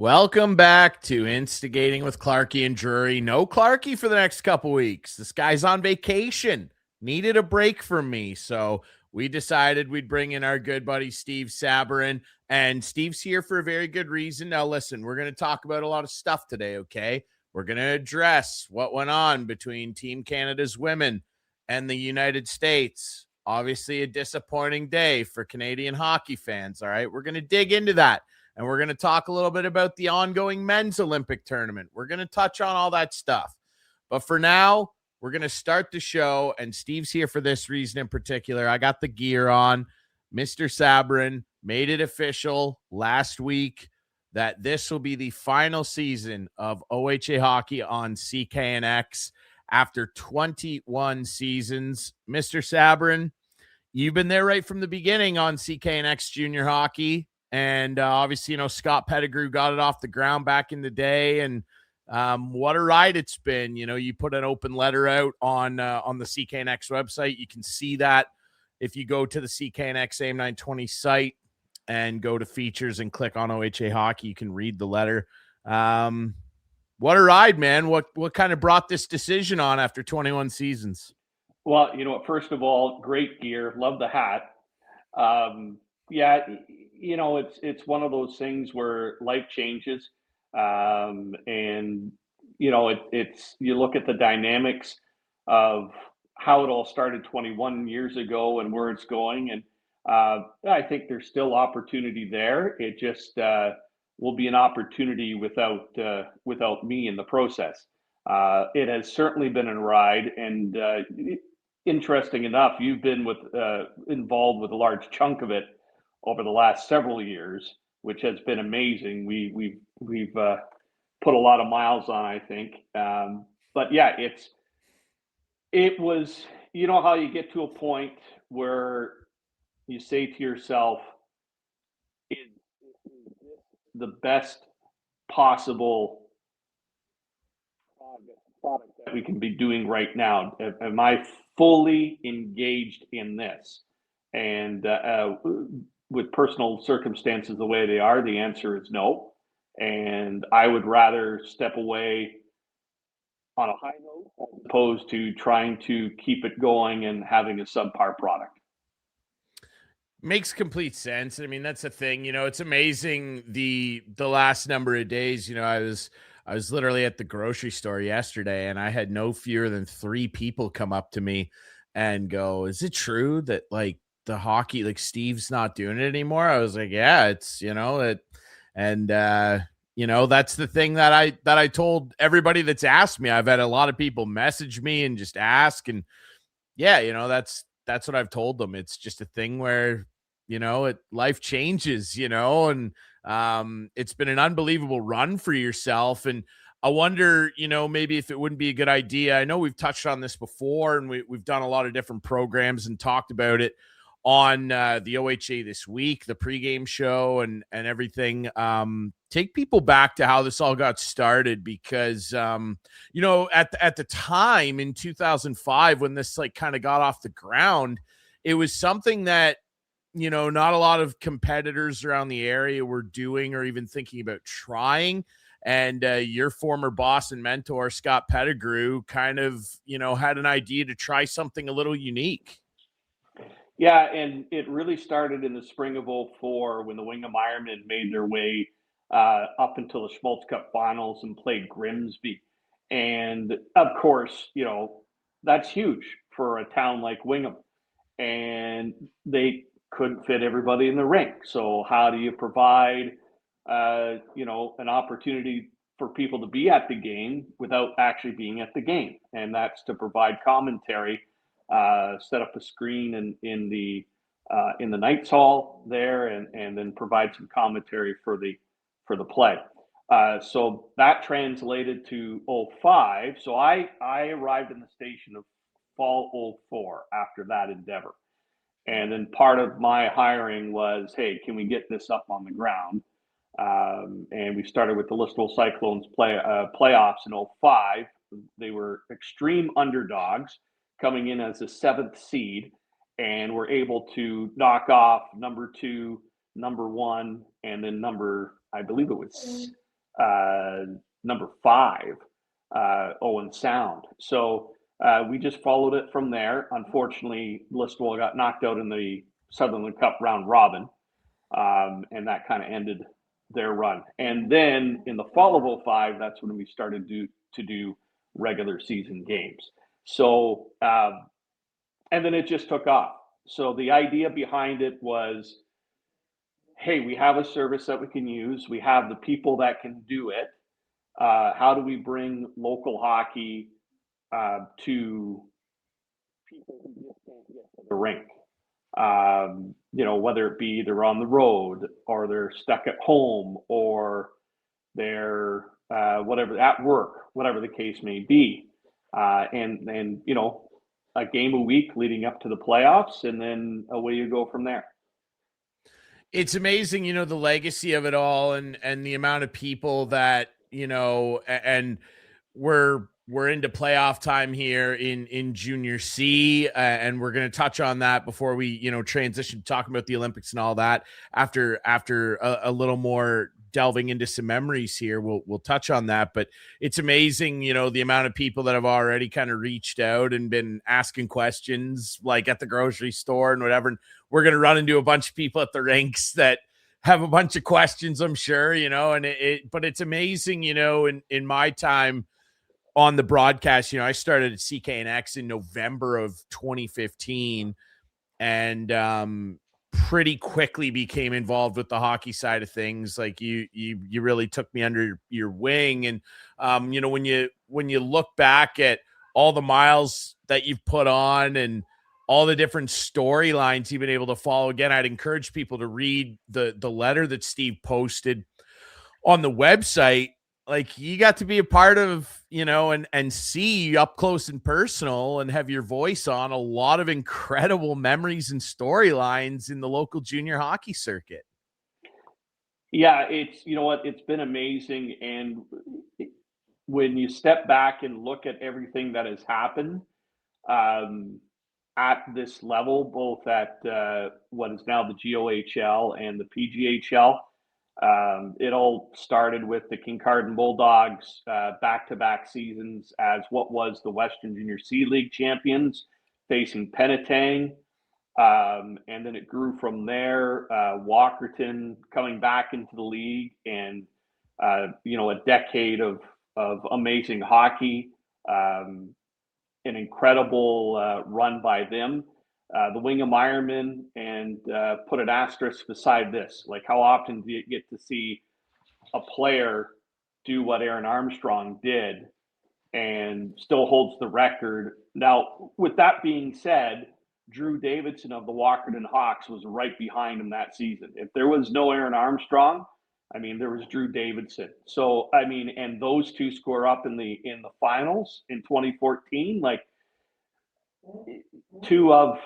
Welcome back to Instigating with Clarkie and Drury. No Clarkie for the next couple weeks. This guy's on vacation. Needed a break from me. So we decided we'd bring in our good buddy Steve Sabourin. And Steve's here for a very good reason. Now, listen, we're going to talk about a lot of stuff today, okay? We're going to address what went on between Team Canada's women and the United States. Obviously, a disappointing day for Canadian hockey fans, all right? We're going to dig into that. And we're going to talk a little bit about the ongoing men's Olympic tournament. We're going to touch on all that stuff. But for now, we're going to start the show. And Steve's here for this reason in particular. I got the gear on. Mr. Sabourin made it official last week that this will be the final season of OHA hockey on CKNX after 21 seasons. Mr. Sabourin, you've been there right from the beginning on CKNX Jr Hockey. And obviously, Scott Pettigrew got it off the ground back in the day. And what a ride it's been. You put an open letter out on the CKNX website. You can see that if you go to the CKNX AIM 920 site and go to features and click on OHA hockey, you can read the letter. What a ride, man. What kind of brought this decision on after 21 seasons? Well, first of all, great gear. Love the hat. Yeah, it's one of those things where life changes. And, it's you look at the dynamics of how it all started 21 years ago and where it's going. And I think there's still opportunity there. It just will be an opportunity without me in the process. It has certainly been a ride. And interesting enough, you've been involved with a large chunk of it over the last several years, which has been amazing. We've put a lot of miles on, I think. But yeah, it was, how you get to a point where you say to yourself, is the best possible product that we can be doing right now? Am I fully engaged in this? And with personal circumstances the way they are, the answer is no. And I would rather step away on a high note as opposed to trying to keep it going and having a subpar product. Makes complete sense. I mean, that's the thing. It's amazing the last number of days. I was literally at the grocery store yesterday, and I had no fewer than 3 people come up to me and go, "Is it true that the hockey, Steve's not doing it anymore?" I was like, "Yeah, it's it," and that's the thing that I told everybody that's asked me. I've had a lot of people message me and just ask, and yeah, that's what I've told them. It's just a thing where life changes, and it's been an unbelievable run for yourself. And I wonder, maybe if it wouldn't be a good idea. I know we've touched on this before, and we've done a lot of different programs and talked about it on the OHA this week, the pregame show and everything. Take people back to how this all got started, because at the time in 2005 when this kind of got off the ground, it was something that not a lot of competitors around the area were doing or even thinking about trying. And your former boss and mentor, Scott Pettigrew, kind of, had an idea to try something a little unique. Yeah, and it really started in the spring of '04 when the Wingham Ironmen made their way up until the Schmaltz Cup finals and played Grimsby. And of course, that's huge for a town like Wingham. And they couldn't fit everybody in the rink. So how do you provide, an opportunity for people to be at the game without actually being at the game? And that's to provide commentary, set up a screen in the Knights Hall there, and then provide some commentary for the play. So that translated to '05. So I arrived in the station of fall '04 after that endeavor. And then part of my hiring was, hey, can we get this up on the ground? And we started with the Listowel Cyclones playoffs in '05. They were extreme underdogs coming in as a 7th seed, and were able to knock off number 2, number 1, and then I believe it was number 5, Owen Sound. So we just followed it from there. Unfortunately, Listowel got knocked out in the Sutherland Cup round robin, and that kind of ended their run. And then in the fall of 05, that's when we started to do regular season games. So, and then it just took off. So the idea behind it was, hey, we have a service that we can use. We have the people that can do it. How do we bring local hockey to people who just can't get to the rink? Whether it be they're on the road or they're stuck at home or they're whatever at work, whatever the case may be, and a game a week leading up to the playoffs, and then away you go from there. It's amazing, the legacy of it all and the amount of people that, and we're into playoff time here in Junior C, and we're going to touch on that before we, transition to talking about the Olympics and all that. After a little more delving into some memories here, we'll touch on that. But it's amazing, the amount of people that have already kind of reached out and been asking questions, like at the grocery store and whatever. And we're going to run into a bunch of people at the rinks that have a bunch of questions, I'm sure, but it's amazing, in my time on the broadcast, I started at CKNX in November of 2015 and pretty quickly became involved with the hockey side of things. Like you really took me under your wing. And, when you look back at all the miles that you've put on and all the different storylines you've been able to follow, again, I'd encourage people to read the letter that Steve posted on the website. Like you got to be a part of, and see up close and personal and have your voice on a lot of incredible memories and storylines in the local junior hockey circuit. Yeah, it's been amazing. And when you step back and look at everything that has happened at this level, both at what is now the GOHL and the PGHL, it all started with the Kincardine Bulldogs back-to-back seasons as what was the Western Junior C League champions facing Penetang. And then it grew from there. Walkerton coming back into the league and, a decade of amazing hockey, an incredible run by them. The Wingham Ironmen, and put an asterisk beside this. Like, how often do you get to see a player do what Aaron Armstrong did and still holds the record? Now, with that being said, Drew Davidson of the Walkerton Hawks was right behind him that season. If there was no Aaron Armstrong, there was Drew Davidson. So, and those two score up in the finals in 2014, like two of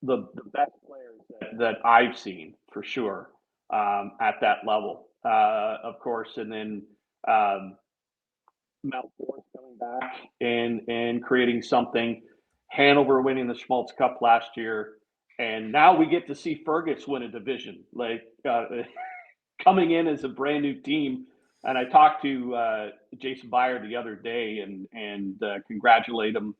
the best players that I've seen for sure at that level, of course. And then Mount Forest coming back and creating something. Hanover winning the Schmaltz Cup last year, and now we get to see Fergus win a division, like coming in as a brand new team. And I talked to Jason Byer the other day and congratulate him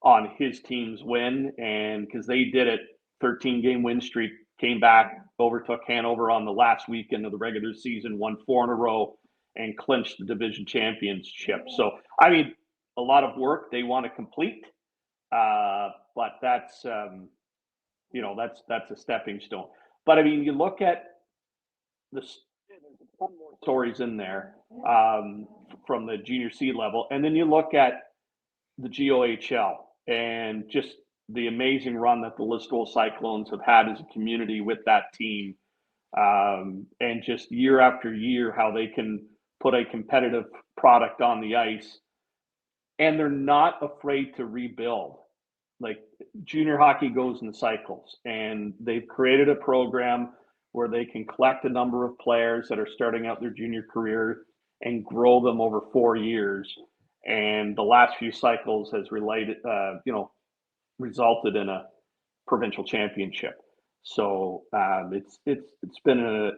on his team's win, and because they did it, 13-game win streak, came back, overtook Hanover on the last weekend of the regular season, won 4 in a row, and clinched the division championship. So, a lot of work they want to complete, but that's that's a stepping stone. But you look at there's a ton more stories in there from the junior C level, and then you look at the GOHL and just the amazing run that the Listowel Cyclones have had as a community with that team, and just year after year how they can put a competitive product on the ice, and they're not afraid to rebuild. Like, junior hockey goes in cycles, and they've created a program where they can collect a number of players that are starting out their junior career and grow them over 4 years. And the last few cycles has resulted in a provincial championship. So it's been an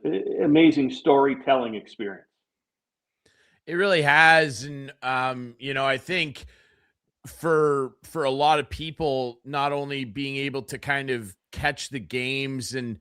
amazing storytelling experience. It really has. And, I think for a lot of people, not only being able to kind of catch the games and,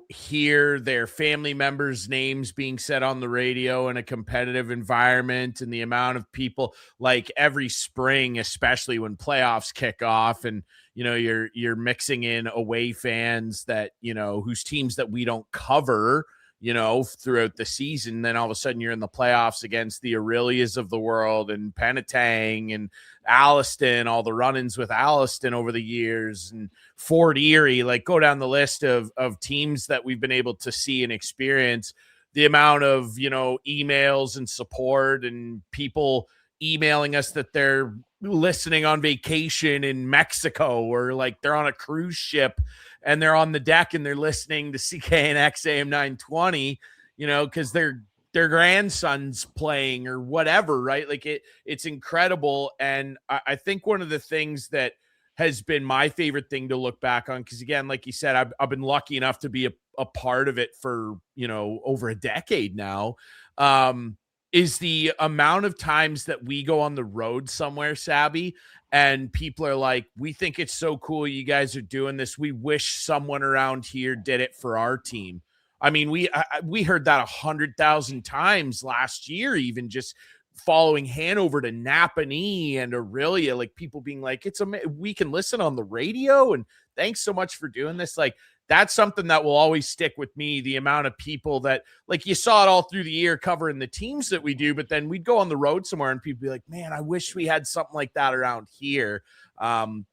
hear their family members' names being said on the radio in a competitive environment, and the amount of people like every spring, especially when playoffs kick off, and you're mixing in away fans that whose teams that we don't cover throughout the season. Then all of a sudden you're in the playoffs against the Aurelias of the world and Penetang and Alliston, all the run-ins with Alliston over the years, and Fort Erie. Like, go down the list of teams that we've been able to see and experience. The amount of emails and support, and people emailing us that they're listening on vacation in Mexico, or like they're on a cruise ship and they're on the deck and they're listening to CKNX AM 920, because their grandson's playing or whatever, right? Like it's incredible. And I think one of the things that has been my favorite thing to look back on, because again, like you said, I've been lucky enough to be a part of it for, over a decade now, is the amount of times that we go on the road somewhere, Sabby, and people are like, we think it's so cool you guys are doing this. We wish someone around here did it for our team. I mean, we heard that 100,000 times last year, even just following Hanover to Napanee and Aurelia, like people being like, we can listen on the radio, and thanks so much for doing this. Like, that's something that will always stick with me. The amount of people that, like, you saw it all through the year covering the teams that we do, but then we'd go on the road somewhere and people be like, man, I wish we had something like that around here.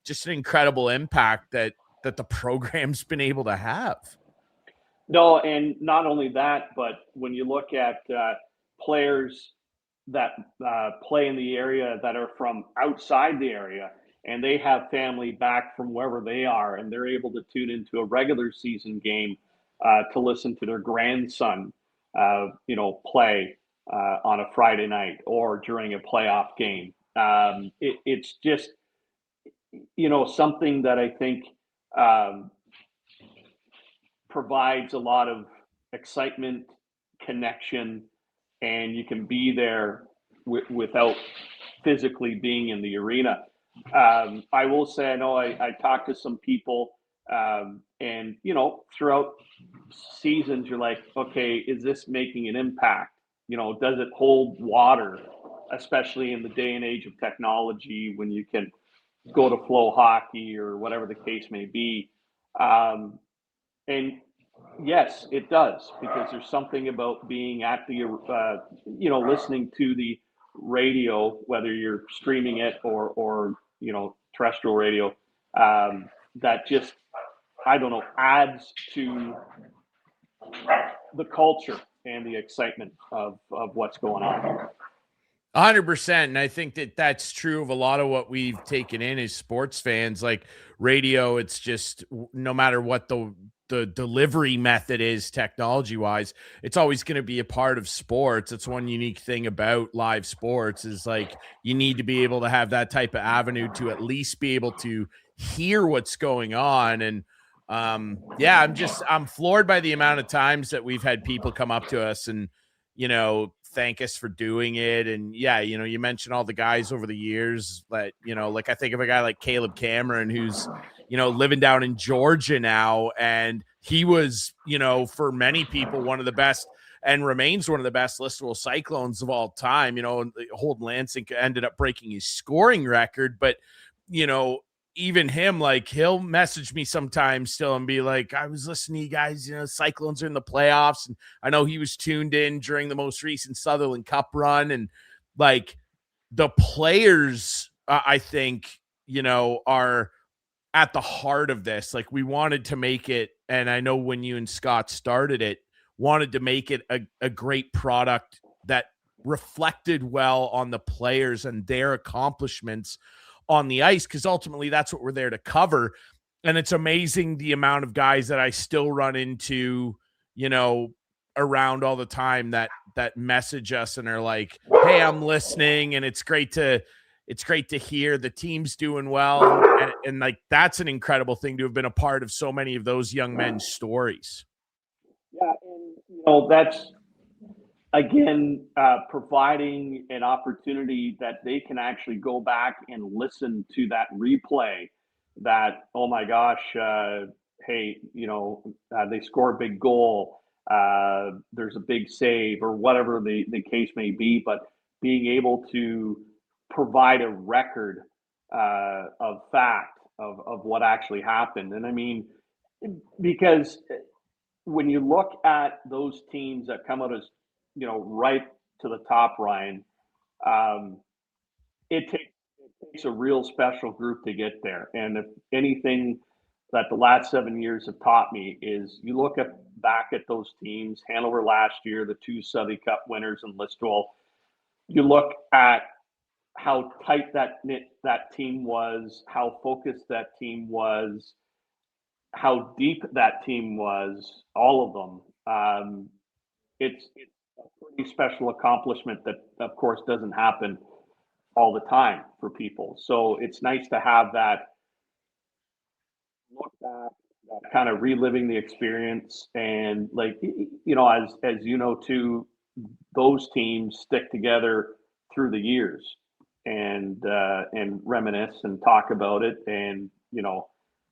Just an incredible impact that the program's been able to have. No, and not only that, but when you look at players that play in the area that are from outside the area, and they have family back from wherever they are, and they're able to tune into a regular season game to listen to their grandson, play on a Friday night or during a playoff game. It's just, something that I think provides a lot of excitement, connection, and you can be there without physically being in the arena. I will say, I know I talked to some people, and throughout seasons, you're like, okay, is this making an impact? Does it hold water, especially in the day and age of technology when you can go to Flow Hockey or whatever the case may be. And yes, it does, because there's something about being at the, listening to the radio, whether you're streaming it or terrestrial radio, that just, I don't know, adds to the culture and the excitement of what's going on. 100%. And I think that that's true of a lot of what we've taken in as sports fans. Like radio, it's just, no matter what the delivery method is technology wise, it's always going to be a part of sports. It's one unique thing about live sports, is like, you need to be able to have that type of avenue to at least be able to hear what's going on. And I'm floored by the amount of times that we've had people come up to us and thank us for doing it. And you mentioned all the guys over the years that like, I think of a guy like Caleb Cameron, who's living down in Georgia now, and he was for many people one of the best, and remains one of the best listable Cyclones of all time. And Holden Lansing ended up breaking his scoring record, but even him, like, he'll message me sometimes still and be like, I was listening to you guys, Cyclones are in the playoffs. And I know he was tuned in during the most recent Sutherland Cup run. And like, the players, I think, are at the heart of this. Like, we wanted to make it, and I know when you and Scott started it, wanted to make it a great product that reflected well on the players and their accomplishments on the ice, because ultimately that's what we're there to cover. And it's amazing the amount of guys that I still run into, around all the time that message us and are like, hey, I'm listening, and it's great to hear the team's doing well. And like, that's an incredible thing to have been a part of so many of those young men's stories. Yeah, and that's again, providing an opportunity that they can actually go back and listen to that replay that, oh my gosh, hey, they score a big goal, there's a big save, or whatever the case may be, but being able to provide a record of fact of what actually happened. And I mean, because when you look at those teams that come out as, right to the top, Ryan, um, it takes a real special group to get there. And if anything that the last 7 years have taught me is you look at back at those teams, Hanover last year, the two Southern Cup winners in Listowel, you look at how tight that team was, how focused that team was, how deep that team was, all of them. It's a pretty special accomplishment that, of course, doesn't happen all the time for people. So it's nice to have that look back, that kind of reliving the experience, and like as you know too, those teams stick together through the years and reminisce and talk about it, and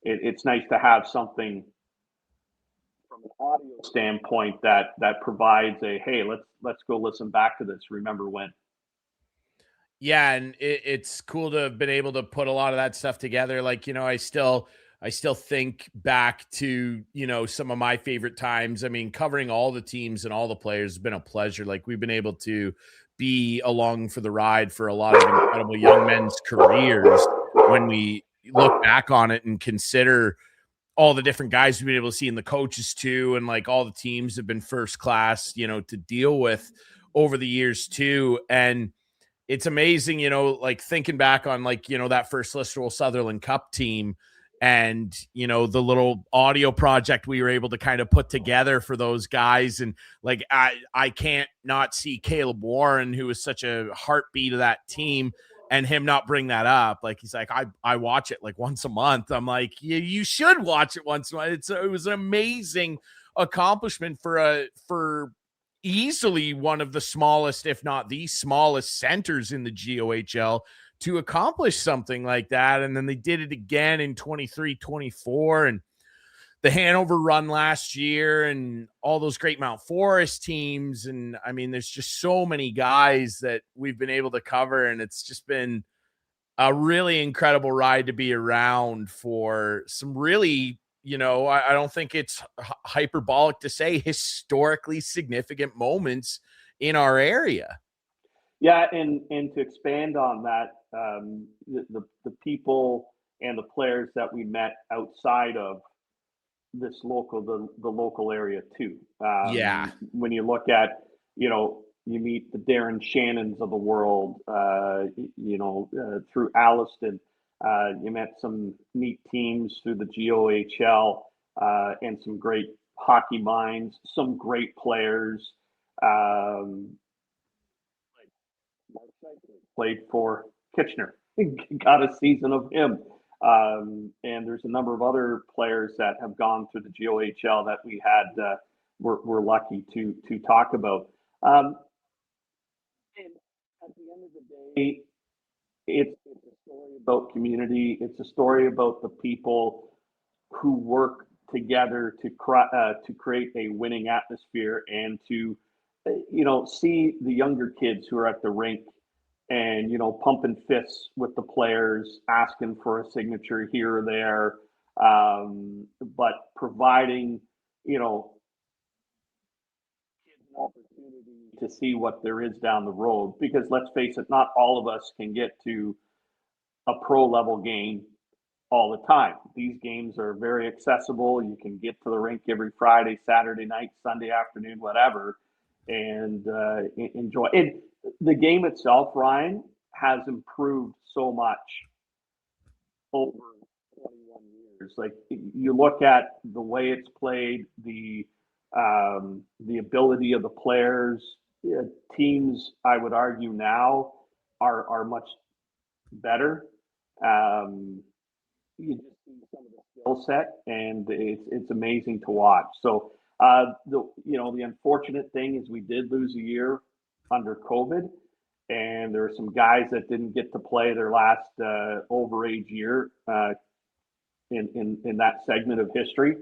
it's nice to have something from an audio standpoint that provides a, hey, let's go listen back to this, remember when. Yeah, and it's cool to have been able to put a lot of that stuff together. Like, I still think back to, some of my favorite times. I mean, covering all the teams and all the players has been a pleasure. Like, we've been able to be along for the ride for a lot of incredible young men's careers when we look back on it and consider all the different guys we've been able to see in the coaches too, and like all the teams have been first class, to deal with over the years too. And it's amazing, like thinking back on like, that first Listowel Sutherland Cup team and, the little audio project we were able to kind of put together for those guys. And like, I can't not see Caleb Warren, who was such a heartbeat of that team, and him not bring that up. Like, he's like, I watch it like once a month. I'm like, yeah, you should watch it once a month. It was an amazing accomplishment for easily one of the smallest, if not the smallest centers in the GOHL to accomplish something like that. And then they did it again in 23-24, and the Hanover run last year and all those great Mount Forest teams. And I mean, there's just so many guys that we've been able to cover, and it's just been a really incredible ride to be around for some really, I don't think it's hyperbolic to say historically significant moments in our area. Yeah, and to expand on that, the people and the players that we met outside of this the local area too. Yeah. When you look at, you meet the Darren Shannons of the world, through Alliston. You met some neat teams through the GOHL, and some great hockey minds, some great players. Um, Played for Kitchener, got a season of him. And there's a number of other players that have gone through the GOHL that we had we're lucky to talk about. And at the end of the day, it's a story about community. It's a story about the people who work together to create a winning atmosphere, and to see the younger kids who are at the rink and pumping fists with the players, asking for a signature here or there, but providing kids an opportunity to see what there is down the road. Because let's face it, not all of us can get to a pro level game all the time. These games are very accessible. You can get to the rink every Friday, Saturday night, Sunday afternoon, whatever, and enjoy. And the game itself, Ryan, has improved so much over 21 years. Like, you look at the way it's played, the ability of the players. Teams, I would argue now, are much better. You just see some of the skill set, and it's amazing to watch. So The unfortunate thing is we did lose a year under COVID, and there are some guys that didn't get to play their last overage year in that segment of history.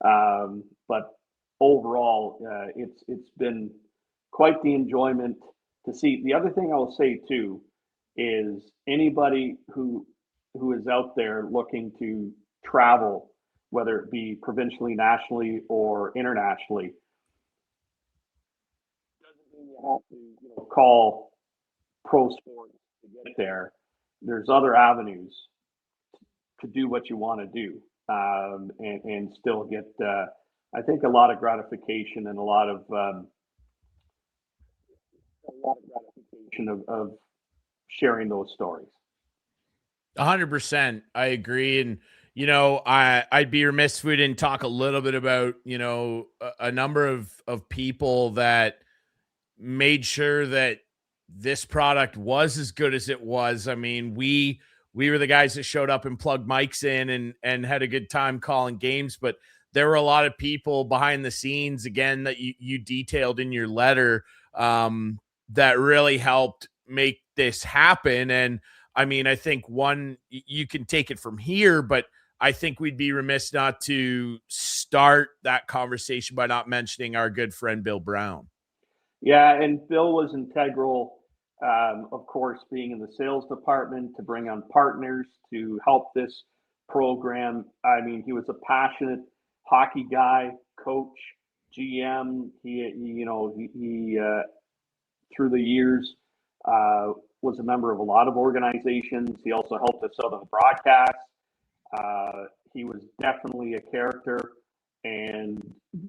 But overall, it's been quite the enjoyment to see. The other thing I will say too is anybody who is out there looking to travel, whether it be provincially, nationally, or internationally, doesn't mean you have to call pro sports to get there. There's other avenues to do what you want to do, and still get, I think, a lot of gratification and a lot of gratification of sharing those stories. 100%. I agree. And, I'd be remiss if we didn't talk a little bit about, a number of people that made sure that this product was as good as it was. I mean, we were the guys that showed up and plugged mics in and had a good time calling games, but there were a lot of people behind the scenes, again, that you detailed in your letter, that really helped make this happen. And I mean, I think you can take it from here, but I think we'd be remiss not to start that conversation by not mentioning our good friend, Bill Brown. Yeah. And Bill was integral, of course, being in the sales department to bring on partners to help this program. I mean, he was a passionate hockey guy, coach, GM. He through the years, was a member of a lot of organizations. He also helped us out on the broadcast. He was definitely a character and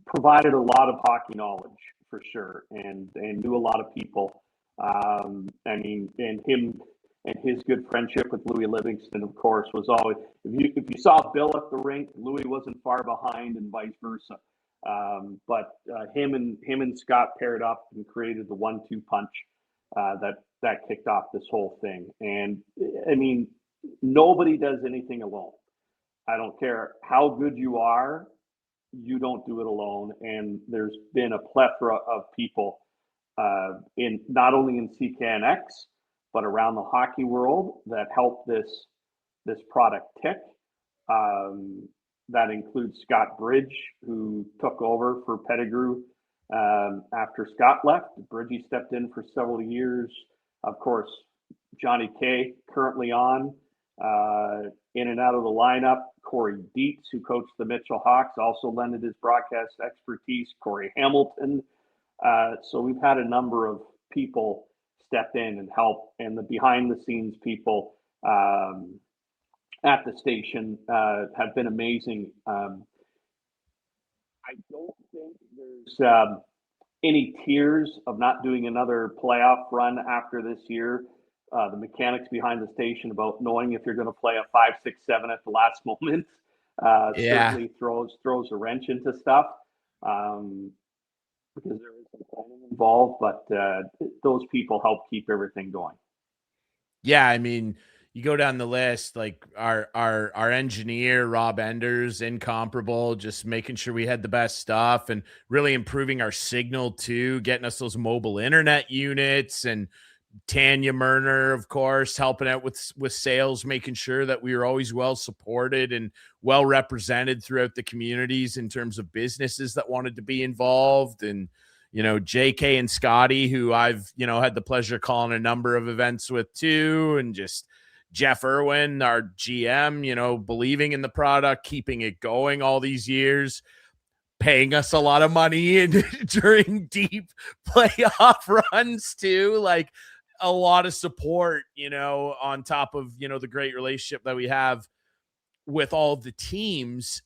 provided a lot of hockey knowledge for sure, and knew a lot of people. And him and his good friendship with Louis Livingston, of course, was always, if you saw Bill at the rink, Louis wasn't far behind, and vice versa. But him and Scott paired up and created the 1-2 punch that kicked off this whole thing. And I mean, nobody does anything alone. I don't care how good you are, you don't do it alone. And there's been a plethora of people in not only in CKNX but around the hockey world that helped this product tick. That includes Scott Bridge, who took over for Pettigrew after Scott left. Bridgie stepped in for several years. Of course, Johnny K, currently on, in and out of the lineup. Corey Dietz, who coached the Mitchell Hawks, also lended his broadcast expertise. Corey Hamilton. So we've had a number of people step in and help, and the behind-the-scenes people at the station have been amazing. I don't think there's any tears of not doing another playoff run after this year. The mechanics behind the station about knowing if you're going to play a 5, 6, 7 at the last moment certainly throws a wrench into stuff, because there is some planning involved, but those people help keep everything going. Yeah, I mean, you go down the list, like our engineer, Rob Enders, incomparable, just making sure we had the best stuff and really improving our signal too, getting us those mobile internet units, and Tanya Murner, of course, helping out with sales, making sure that we were always well supported and well represented throughout the communities in terms of businesses that wanted to be involved. And, JK and Scotty, who I've, had the pleasure of calling a number of events with too, and just Jeff Irwin, our GM, believing in the product, keeping it going all these years, paying us a lot of money during deep playoff runs too. Like, a lot of support, on top of, the great relationship that we have with all the teams,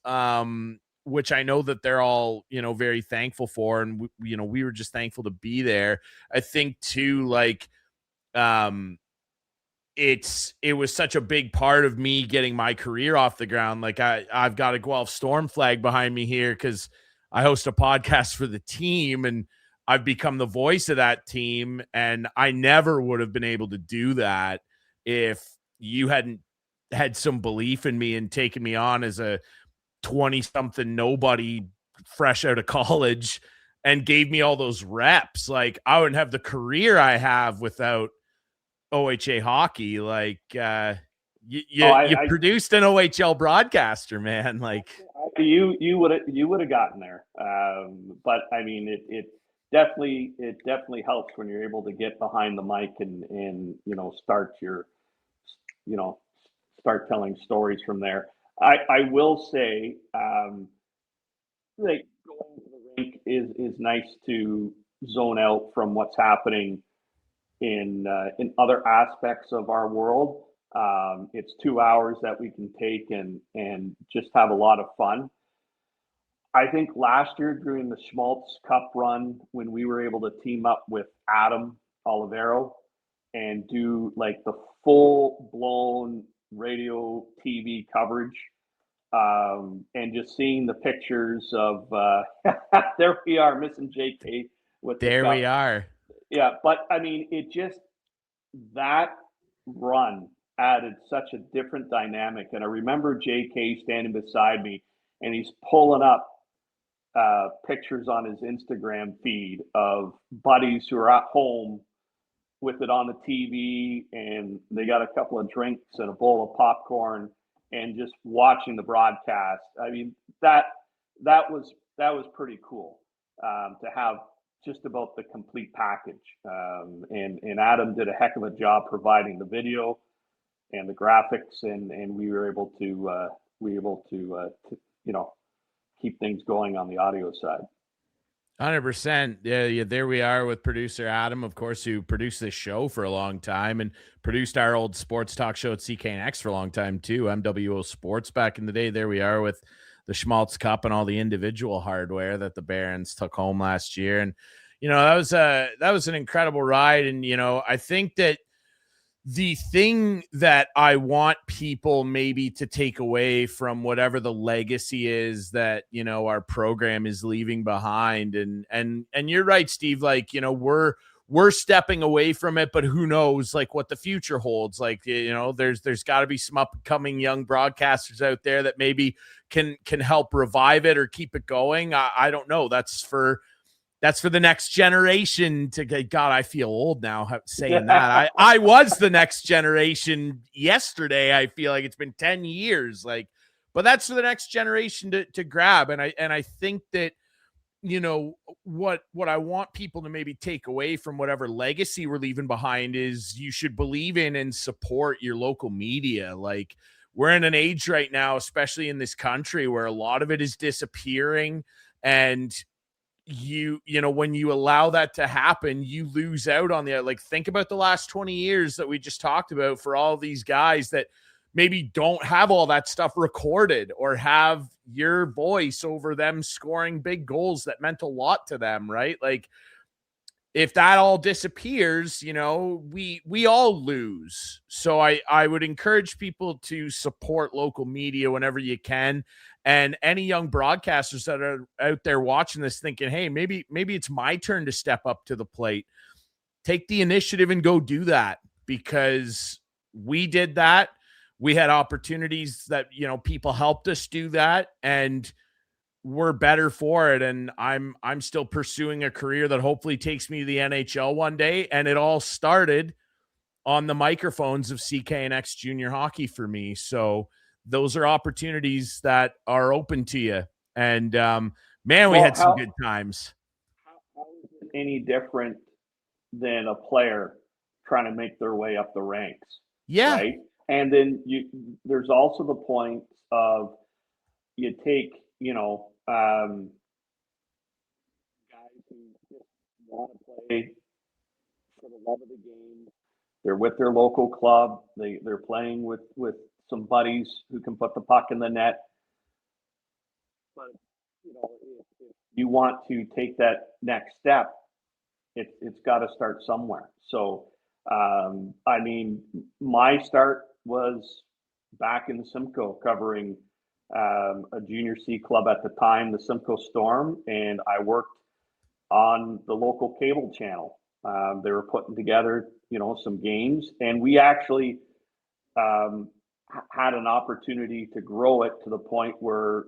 which I know that they're all, very thankful for. And, we were just thankful to be there. I think too, like, it was such a big part of me getting my career off the ground. Like, I've got a Guelph Storm flag behind me here because I host a podcast for the team, and I've become the voice of that team. And I never would have been able to do that if you hadn't had some belief in me and taken me on as a 20-something nobody fresh out of college and gave me all those reps. Like, I wouldn't have the career I have without OHA hockey. Like, you produced an OHL broadcaster, man. Like, you would have gotten there. But I mean, it definitely helps when you're able to get behind the mic and start telling stories from there. I will say, like, going to the rink is nice to zone out from what's happening in other aspects of our world. It's 2 hours that we can take and just have a lot of fun. I think last year during the Schmaltz Cup run, when we were able to team up with Adam Olivero and do like the full blown radio TV coverage, and just seeing the pictures of there we are missing JK with there we are. Yeah, but I mean, that run added such a different dynamic. And I remember JK standing beside me and he's pulling up pictures on his Instagram feed of buddies who are at home with it on the TV and they got a couple of drinks and a bowl of popcorn and just watching the broadcast. I mean, that was pretty cool to have just about the complete package. And Adam did a heck of a job providing the video and the graphics, and we were able to keep things going on the audio side. 100%. Yeah, there we are with producer Adam, of course, who produced this show for a long time and produced our old sports talk show at CKNX for a long time too, MWO Sports back in the day. There we are with the Schmaltz Cup and all the individual hardware that the Barons took home last year. And, that was an incredible ride. And, I think that the thing that I want people maybe to take away from whatever the legacy is that, our program is leaving behind. And you're right, Steve, like, we're stepping away from it, but who knows like what the future holds. Like, there's gotta be some upcoming young broadcasters out there that maybe can help revive it or keep it going. I don't know. That's for the next generation to get. God, I feel old now saying that. I was the next generation yesterday. I feel like it's been 10 years. Like, but that's for the next generation to grab. And I think that, what I want people to maybe take away from whatever legacy we're leaving behind is you should believe in and support your local media. Like, we're in an age right now, especially in this country, where a lot of it is disappearing, and when you allow that to happen, you lose out on think about the last 20 years that we just talked about for all these guys that maybe don't have all that stuff recorded or have your voice over them scoring big goals that meant a lot to them, right? Like, if that all disappears, we all lose. So I would encourage people to support local media whenever you can. And any young broadcasters that are out there watching this thinking, hey, maybe it's my turn to step up to the plate. Take the initiative and go do that, because we did that. We had opportunities that, people helped us do that, and we're better for it. And I'm still pursuing a career that hopefully takes me to the NHL one day. And it all started on the microphones of CKNX Jr Hockey for me. So those are opportunities that are open to you. And we had some good times. How is it any different than a player trying to make their way up the ranks? Yeah. Right. And then there's also the point of you take, guys who just want to play for the love of the game. They're with their local club. They're playing with some buddies who can put the puck in the net. But if you want to take that next step, it's got to start somewhere. So, my start was back in the Simcoe covering a junior C club at the time, the Simcoe Storm, and I worked on the local cable channel. They were putting together, some games, and we actually had an opportunity to grow it to the point where,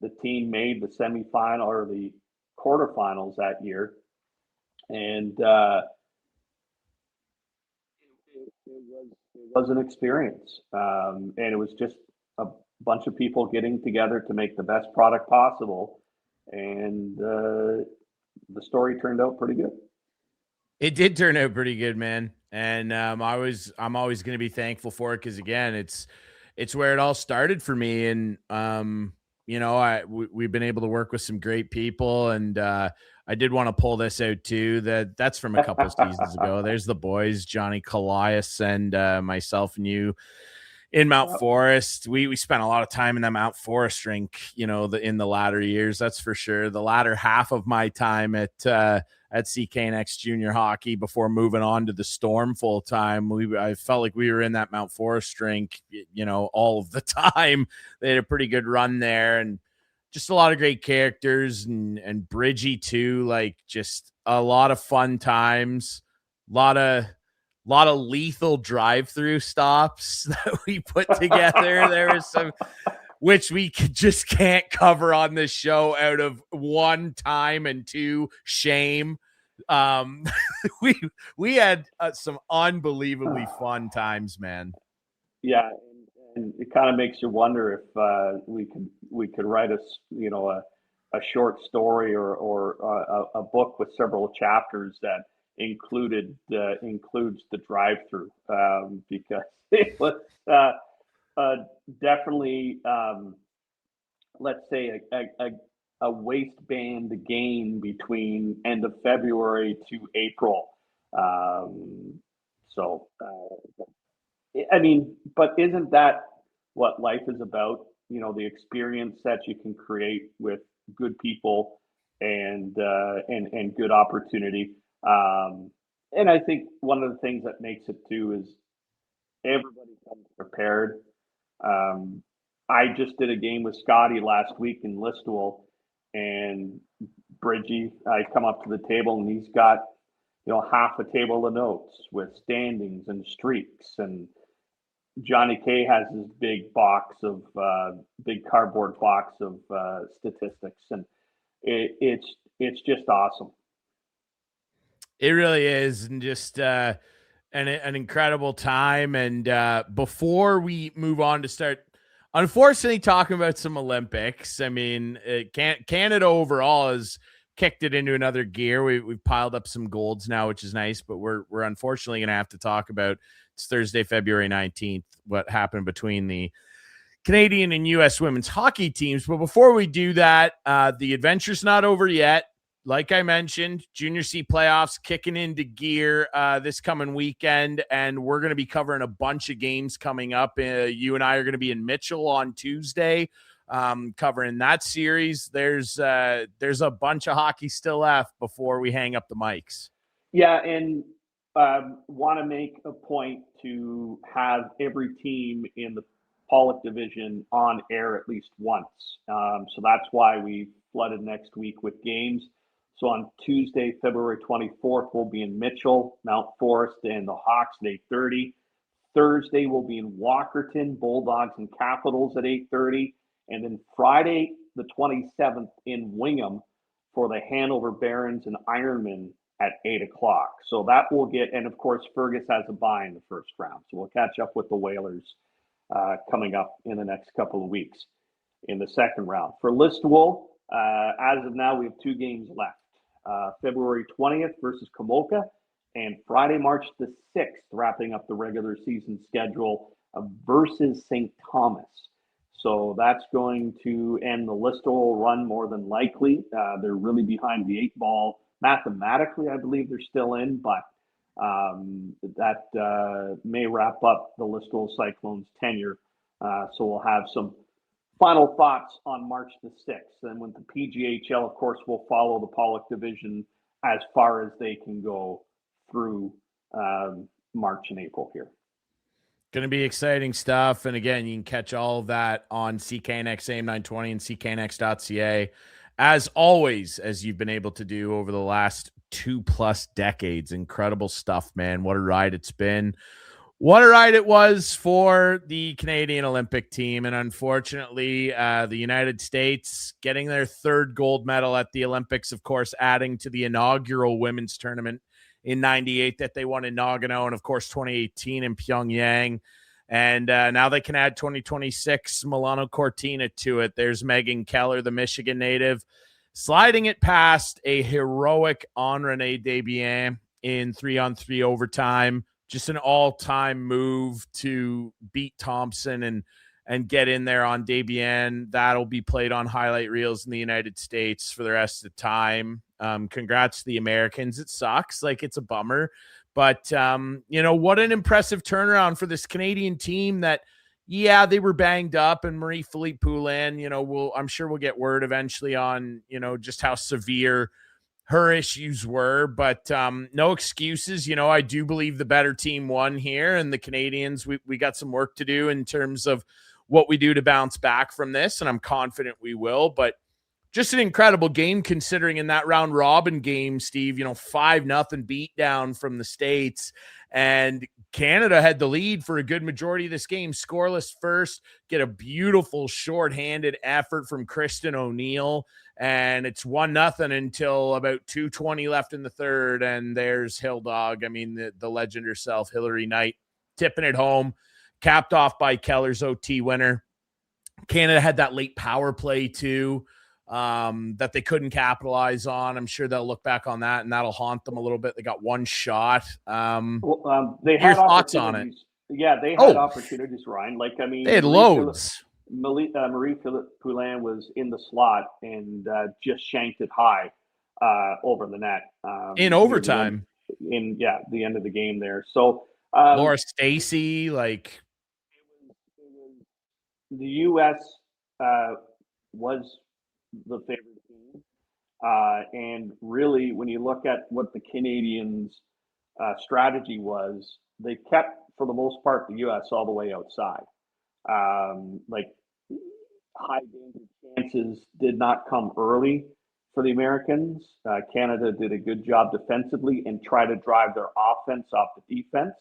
the team made the semifinal or the quarterfinals that year, and it was an experience, and it was just a bunch of people getting together to make the best product possible, and the story turned out pretty good. It did turn out pretty good, man. And I'm always going to be thankful for it, because again, it's where it all started for me. And we've been able to work with some great people, and I did want to pull this out too. That's from a couple of seasons ago. There's the boys, Johnny Colias and myself and you in Mount Forest. We spent a lot of time in the Mount Forest rink, in the latter years. That's for sure. The latter half of my time at CKNX Jr Hockey before moving on to the Storm full time, I felt like we were in that Mount Forest rink, all of the time. They had a pretty good run there, and just a lot of great characters, and Bridgie too. Like, just a lot of fun times, a lot of lethal drive-through stops that we put together. There was some which we just can't cover on this show out of one, time, and two, shame. We had some unbelievably fun times, man. Yeah, and it kind of makes you wonder if we could write a short story or a book with several chapters that includes the drive-through, because it was definitely, let's say, a waistband gain between end of February to April. I mean, but isn't that what life is about? The experience that you can create with good people and good opportunity. And I think one of the things that makes it too is everybody comes prepared. I just did a game with Scotty last week in Listowel, and Bridgie, I come up to the table and he's got, half a table of notes with standings and streaks, and Johnny K has his big cardboard box of statistics, and it's just awesome. It really is, and just an incredible time. And before we move on to start, unfortunately, talking about some Olympics, I mean, Canada overall has kicked it into another gear. We've piled up some golds now, which is nice, but we're unfortunately going to have to talk about, it's Thursday, February 19th, what happened between the Canadian and U.S. women's hockey teams. But before we do that, the adventure's not over yet. Like I mentioned, Junior C playoffs kicking into gear this coming weekend, and we're going to be covering a bunch of games coming up. You and I are going to be in Mitchell on Tuesday, covering that series. There's a bunch of hockey still left before we hang up the mics. Yeah, and want to make a point to have every team in the Pollock division on air at least once. So that's why we flooded next week with games. So on Tuesday, February 24th, we'll be in Mitchell, Mount Forest, and the Hawks at 8:30. Thursday, we'll be in Walkerton, Bulldogs and Capitals at 8:30. And then Friday, the 27th, in Wingham for the Hanover Barons and Ironmen at 8 o'clock. So that will get, and of course, Fergus has a bye in the first round. So we'll catch up with the Whalers coming up in the next couple of weeks in the second round. For Listowel, as of now, we have 2 games left. February 20th versus Komoka, and Friday, March the 6th, wrapping up the regular season schedule versus St. Thomas. So that's going to end the Listowel run more than likely. They're really behind the 8 ball. Mathematically, I believe they're still in, but that may wrap up the Listowel Cyclones tenure. So we'll have some final thoughts on March the 6th. And with the PGHL, of course, will follow the Pollock division as far as they can go through March and April here. Going to be exciting stuff. And again, you can catch all of that on CKNX AM 920 and CKNX.ca. As always, as you've been able to do over the last 2+ decades. Incredible stuff, man. What a ride it's been. What a ride it was for the Canadian Olympic team. And unfortunately, the United States getting their third gold medal at the Olympics, of course, adding to the inaugural women's tournament in 98 that they won in Nagano, and of course 2018 in Pyongyang. And now they can add 2026 Milano Cortina to it. There's Megan Keller, the Michigan native, sliding it past a heroic Henri Desbiens in 3-on-3 overtime. Just an all-time move to beat Thompson and get in there on Desbiens. That'll be played on highlight reels in the United States for the rest of the time. Congrats to the Americans. It sucks. Like, it's a bummer. But, what an impressive turnaround for this Canadian team that, yeah, they were banged up. And Marie-Philippe Poulin, I'm sure we'll get word eventually on, just how severe her issues were, but no excuses. I do believe the better team won here, and the Canadians, we got some work to do in terms of what we do to bounce back from this, and I'm confident we will. But just an incredible game considering in that round robin game, Steve, 5-0 beat down from the States, and Canada had the lead for a good majority of this game, scoreless first, get a beautiful shorthanded effort from Kristen O'Neill, and it's 1-0 until about 2:20 left in the third, and there's Hill Dog. I mean, the legend herself, Hilary Knight, tipping it home, capped off by Keller's OT winner. Canada had that late power play too, that they couldn't capitalize on. I'm sure they'll look back on that, and that'll haunt them a little bit. They got one shot. They had your thoughts on it? Yeah, they had opportunities, Ryan. They had loads. Marie-Philippe Poulin was in the slot and just shanked it high over the net. In overtime. The end of the game there. So Laura Stacey, the U.S. was the favorite team. And really, when you look at what the Canadians' strategy was, they kept, for the most part, the U.S. all the way outside. High danger chances did not come early for the Americans. Canada did a good job defensively and tried to drive their offense off the defense.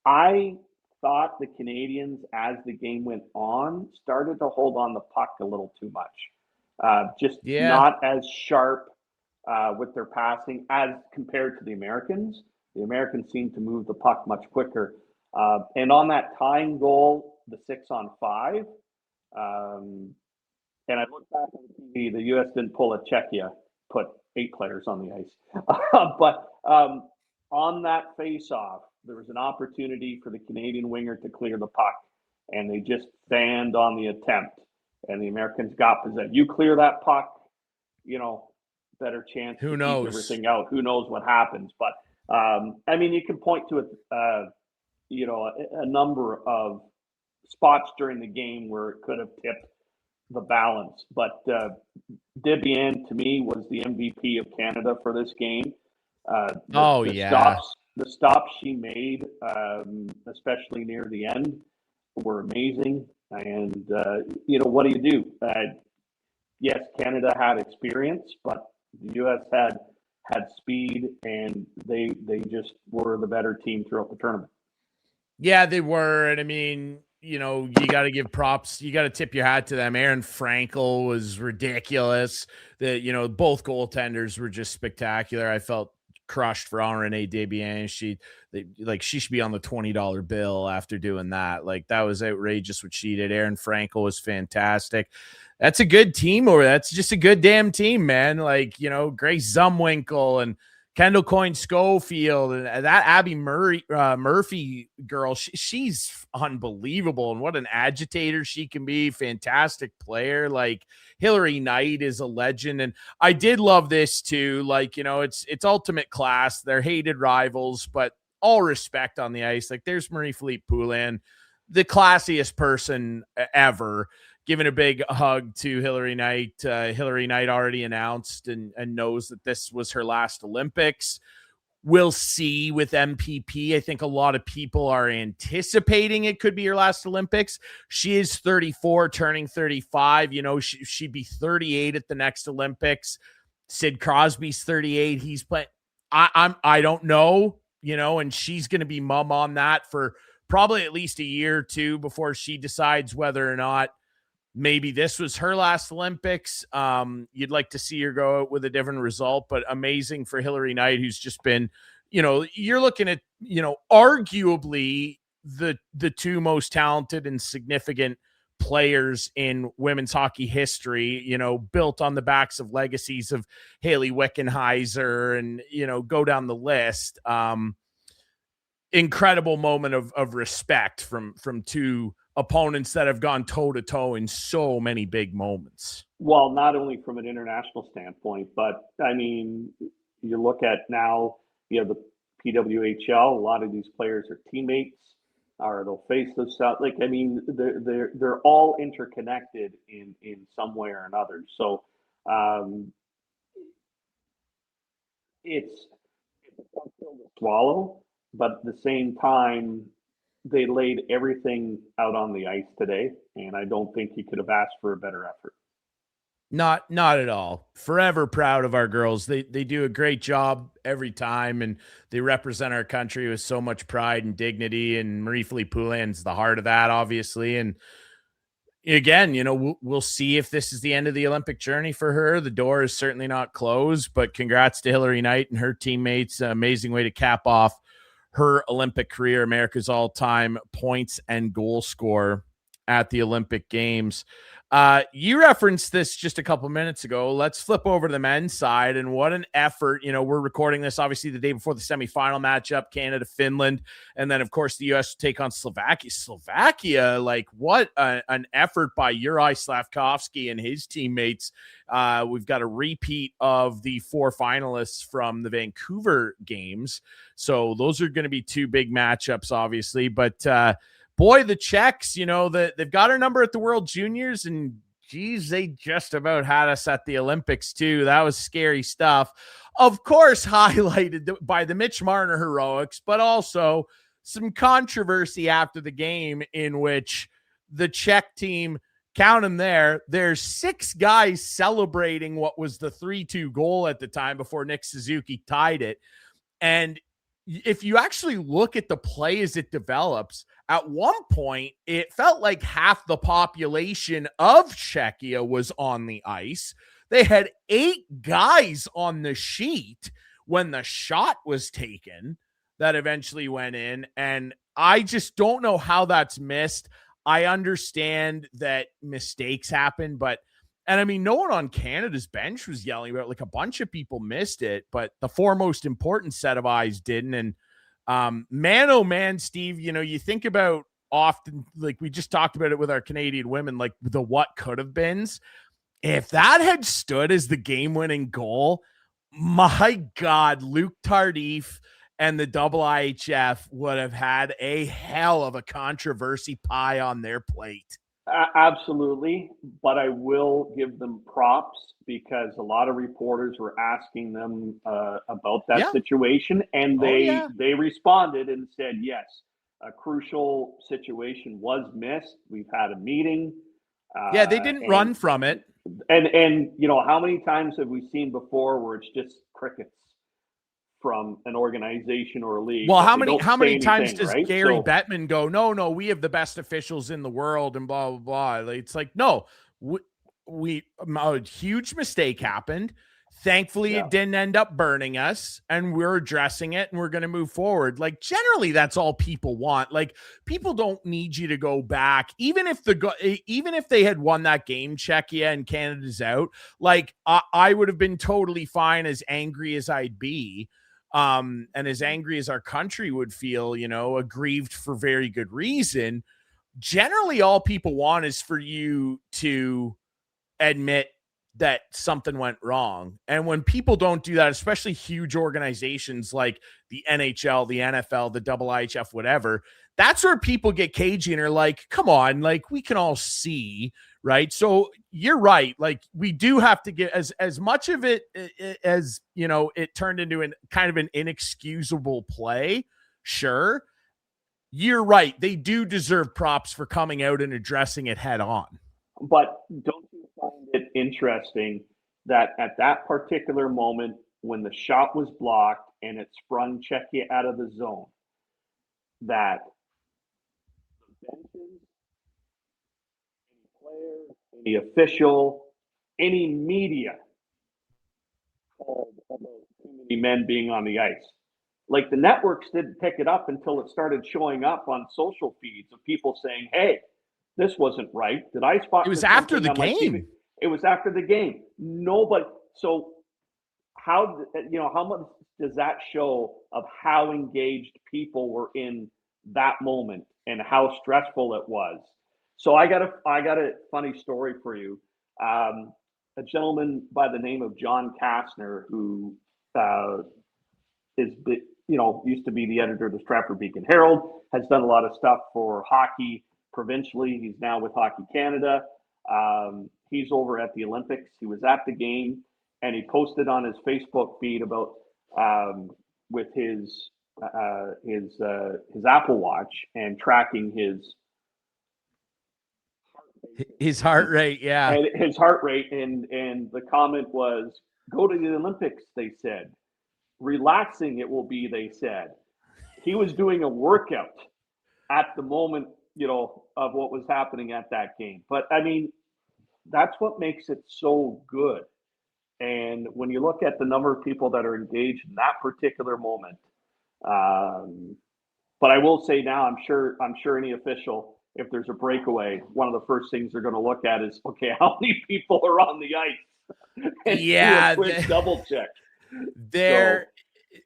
I thought the Canadians, as the game went on, started to hold on the puck a little too much. Not as sharp with their passing as compared to the Americans. The Americans seemed to move the puck much quicker. And on that tying goal, the 6-on-5, and I looked back on the TV, the U.S. didn't pull a Czechia, put 8 players on the ice. But on that face-off, there was an opportunity for the Canadian winger to clear the puck, and they just fanned on the attempt, and the Americans got possession. You clear that puck, better chance Who to knows? keep everything out. Who knows what happens? But, you can point to a number of spots during the game where it could have tipped the balance. But Desbiens, to me, was the MVP of Canada for this game. The stops she made, especially near the end, were amazing. And, what do you do? Yes, Canada had experience, but the U.S. had speed, and they just were the better team throughout the tournament. Yeah, they were. And you got to give props. You got to tip your hat to them. Aaron Frankel was ridiculous. Both goaltenders were just spectacular. I felt crushed for Henri Desbiens. She should be on the $20 bill after doing that. That was outrageous what she did. Aaron Frankel was fantastic. That's a good team over. That's just a good damn team, man. Grace Zumwinkle and Kendall Coyne Schofield and that Abby Murphy girl, she's unbelievable, and what an agitator she can be. Fantastic player. Hilary Knight is a legend, and I did love this too. It's ultimate class. They're hated rivals, but all respect on the ice. There's Marie-Philippe Poulin, the classiest person ever, giving a big hug to Hilary Knight. Hilary Knight already announced and knows that this was her last Olympics. We'll see with MPP. I think a lot of people are anticipating it could be her last Olympics. She is 34, turning 35. She'd be 38 at the next Olympics. Sid Crosby's 38. He's playing. I don't know. and she's going to be mum on that for probably at least a year or two before she decides whether or not maybe this was her last Olympics. You'd like to see her go out with a different result, but amazing for Hillary Knight, who's just been, you're looking at, arguably the two most talented and significant players in women's hockey history, built on the backs of legacies of Haley Wickenheiser and, go down the list. Incredible moment of respect from two opponents that have gone toe to toe in so many big moments. Well, not only from an international standpoint, but I mean, you look at now, the PWHL, a lot of these players are teammates, or they'll face this out. Like, I mean, they're all interconnected in some way or another. So it's a tough pill to swallow, but at the same time, they laid everything out on the ice today, and I don't think you could have asked for a better effort. Not at all. Forever proud of our girls. They do a great job every time, and they represent our country with so much pride and dignity. And Marie-Philippe Poulin's the heart of that, obviously. And again, we'll see if this is the end of the Olympic journey for her. The door is certainly not closed, but congrats to Hillary Knight and her teammates. Amazing way to cap off her Olympic career, America's all-time points and goal scorer at the Olympic Games. You referenced this just a couple minutes ago. Let's flip over to the men's side, and what an effort. We're recording this obviously the day before the semifinal matchup, Canada, Finland, and then of course the U.S. will take on Slovakia. Like, what an effort by Juraj Slavkovsky and his teammates. We've got a repeat of the 4 finalists from the Vancouver games. So those are going to be 2 big matchups, obviously, but boy, the Czechs, they've got our number at the World Juniors, and geez, they just about had us at the Olympics too. That was scary stuff. Of course, highlighted by the Mitch Marner heroics, but also some controversy after the game in which the Czech team, count them there's 6 guys celebrating what was the 3-2 goal at the time before Nick Suzuki tied it. And if you actually look at the play as it develops, at one point, it felt like half the population of Czechia was on the ice. They had 8 guys on the sheet when the shot was taken that eventually went in. And I just don't know how that's missed. I understand that mistakes happen, and I mean, no one on Canada's bench was yelling about, like, a bunch of people missed it, but the 4 most important set of eyes didn't. And man, oh man, Steve, you think about often, like we just talked about it with our Canadian women, like the what could have beens. If that had stood as the game-winning goal, my God, Luc Tardif and the IIHF would have had a hell of a controversy pie on their plate. Absolutely, but I will give them props because a lot of reporters were asking them about that situation, and they responded and said, yes, a crucial situation was missed. We've had a meeting. They didn't run from it. And how many times have we seen before where it's just crickets from an organization or a league? Well, how many times does right? Gary Bettman go, no, we have the best officials in the world and blah, blah, blah. It's like, no, we a huge mistake happened. Thankfully, it didn't end up burning us, and we're addressing it, and we're going to move forward. Like, generally, that's all people want. Like, people don't need you to go back, even if they had won that game, Czechia, and Canada's out. Like, I would have been totally fine, as angry as I'd be, and as angry as our country would feel, aggrieved for very good reason. Generally, all people want is for you to admit that something went wrong. And when people don't do that, especially huge organizations like the NHL, the NFL, the IIHF, whatever, that's where people get cagey and are like, come on, like, we can all see, right? So you're right. Like, we do have to get as much of it as, it turned into an kind of an inexcusable play. Sure. You're right. They do deserve props for coming out and addressing it head on. But don't you find it interesting that at that particular moment, when the shot was blocked and it sprung Czechia out of the zone, that the benches, any player, any official, any media called about too many men being on the ice. Like the networks didn't pick it up until it started showing up on social feeds of people saying, "Hey, this wasn't right. Did I spot It was this after the on my TV?" game. It was after the game. Nobody. So how how much does that show of how engaged people were in that moment and how stressful it was? So I got a funny story for you. A gentleman by the name of John Kastner, who is used to be the editor of the Stratford Beacon Herald, has done a lot of stuff for hockey provincially. He's now with Hockey Canada. He's over at the Olympics. He was at the game, and he posted on his Facebook feed about with his Apple Watch and tracking His heart rate, yeah. his heart rate, and the comment was, "Go to the Olympics," they said. "Relaxing it will be," they said. He was doing a workout at the moment, of what was happening at that game. But I mean, that's what makes it so good. And when you look at the number of people that are engaged in that particular moment, but I will say now, I'm sure any official, if there's a breakaway, one of the first things they're going to look at is, okay, how many people are on the ice, and Yeah, do a quick double check.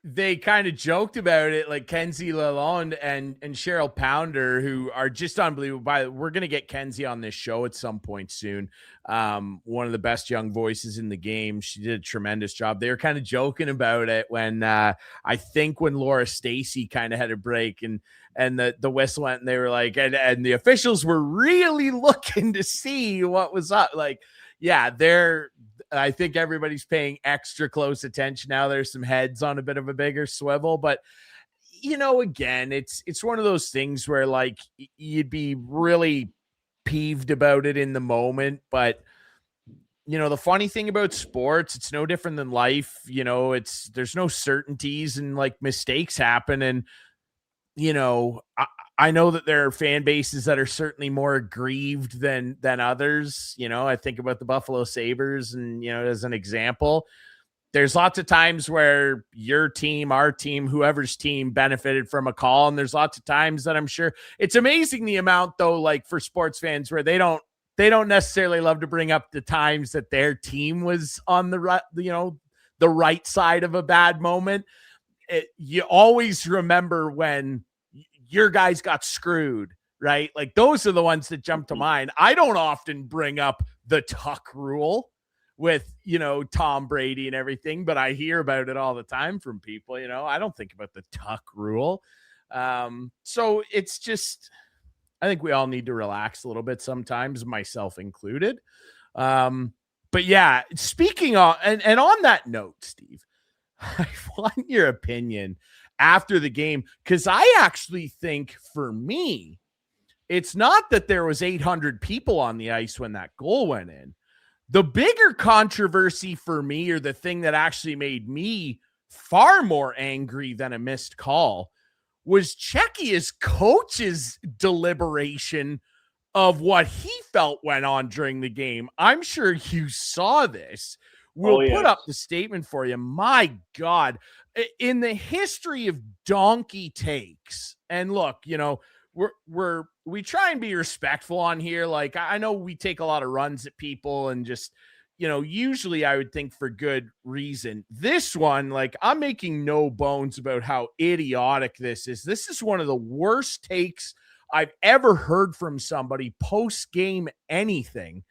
They kind of joked about it, like Kenzie Lalonde and Cheryl Pounder, who are just unbelievable. We're going to get Kenzie on this show at some point soon. One of the best young voices in the game. She did a tremendous job. They were kind of joking about it when I think when Laura Stacey kind of had a break and the whistle went, and they were like, and the officials were really looking to see what was up. Like, yeah, I think everybody's paying extra close attention now. There's some heads on a bit of a bigger swivel, but again, it's one of those things where like you'd be really peeved about it in the moment, but the funny thing about sports, it's no different than life. There's no certainties, and like mistakes happen. And I know that there are fan bases that are certainly more aggrieved than others. I think about the Buffalo Sabres and, as an example, there's lots of times where your team, our team, whoever's team benefited from a call. And there's lots of times that I'm sure it's amazing the amount, though, like for sports fans where they don't necessarily love to bring up the times that their team was on the right side of a bad moment. You always remember when your guys got screwed, right? Like those are the ones that jump to mind. I don't often bring up the tuck rule with, Tom Brady and everything, but I hear about it all the time from people. I don't think about the tuck rule. So it's just, I think we all need to relax a little bit sometimes, myself included. But yeah, speaking of, and on that note, Steve, I want your opinion after the game, because I actually think for me, it's not that there was 800 people on the ice when that goal went in. The bigger controversy for me, or the thing that actually made me far more angry than a missed call, was Czechia's coach's deliberation of what he felt went on during the game. I'm sure you saw this. We'll put up the statement for you. My God, in the history of donkey takes, and look, we try and be respectful on here. Like, I know we take a lot of runs at people and just, usually I would think for good reason. This one, like, I'm making no bones about how idiotic this is. This is one of the worst takes I've ever heard from somebody post-game anything.